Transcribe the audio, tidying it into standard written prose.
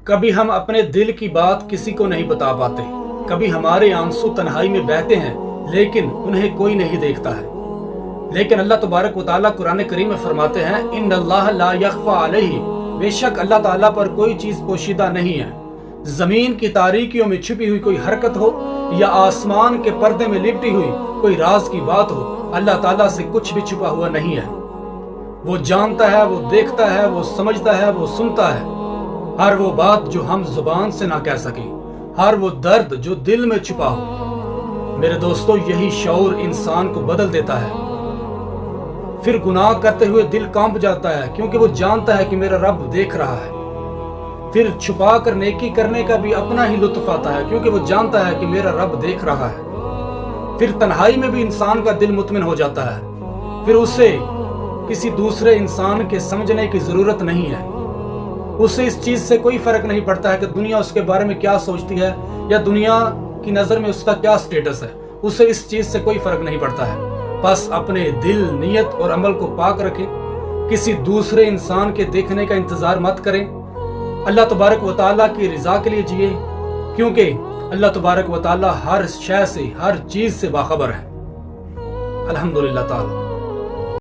کبھی ہم اپنے دل کی بات کسی کو نہیں بتا پاتے، کبھی ہمارے آنسو تنہائی میں بہتے ہیں لیکن انہیں کوئی نہیں دیکھتا ہے۔ لیکن اللہ تبارک و تعالیٰ قرآن کریم میں فرماتے ہیں ان اللہ لا یخفی علیہ، بے شک اللہ تعالیٰ پر کوئی چیز پوشیدہ نہیں ہے۔ زمین کی تاریکیوں میں چھپی ہوئی کوئی حرکت ہو یا آسمان کے پردے میں لپٹی ہوئی کوئی راز کی بات ہو، اللہ تعالیٰ سے کچھ بھی چھپا ہوا نہیں ہے۔ وہ جانتا ہے، وہ دیکھتا ہے، وہ سمجھتا ہے، وہ سنتا ہے۔ ہر وہ بات جو ہم زبان سے نہ کہہ سکیں، ہر وہ درد جو دل میں چھپا ہو۔ میرے دوستو، یہی شعور انسان کو بدل دیتا ہے۔ پھر گناہ کرتے ہوئے دل کانپ جاتا ہے کیونکہ وہ جانتا ہے کہ میرا رب دیکھ رہا ہے۔ پھر چھپا کر نیکی کرنے کا بھی اپنا ہی لطف آتا ہے کیونکہ وہ جانتا ہے کہ میرا رب دیکھ رہا ہے۔ پھر تنہائی میں بھی انسان کا دل مطمئن ہو جاتا ہے، پھر اسے کسی دوسرے انسان کے سمجھنے کی ضرورت نہیں ہے۔ اسے اس چیز سے کوئی فرق نہیں پڑتا ہے کہ دنیا اس کے بارے میں کیا سوچتی ہے یا دنیا کی نظر میں اس کا کیا سٹیٹس ہے، اسے اس چیز سے کوئی فرق نہیں پڑتا ہے۔ بس اپنے دل، نیت اور عمل کو پاک رکھیں، کسی دوسرے انسان کے دیکھنے کا انتظار مت کریں، اللہ تبارک و تعالیٰ کی رضا کے لیے جیے، کیونکہ اللہ تبارک و تعالیٰ ہر شے سے، ہر چیز سے باخبر ہے۔ الحمدللہ تعالیٰ۔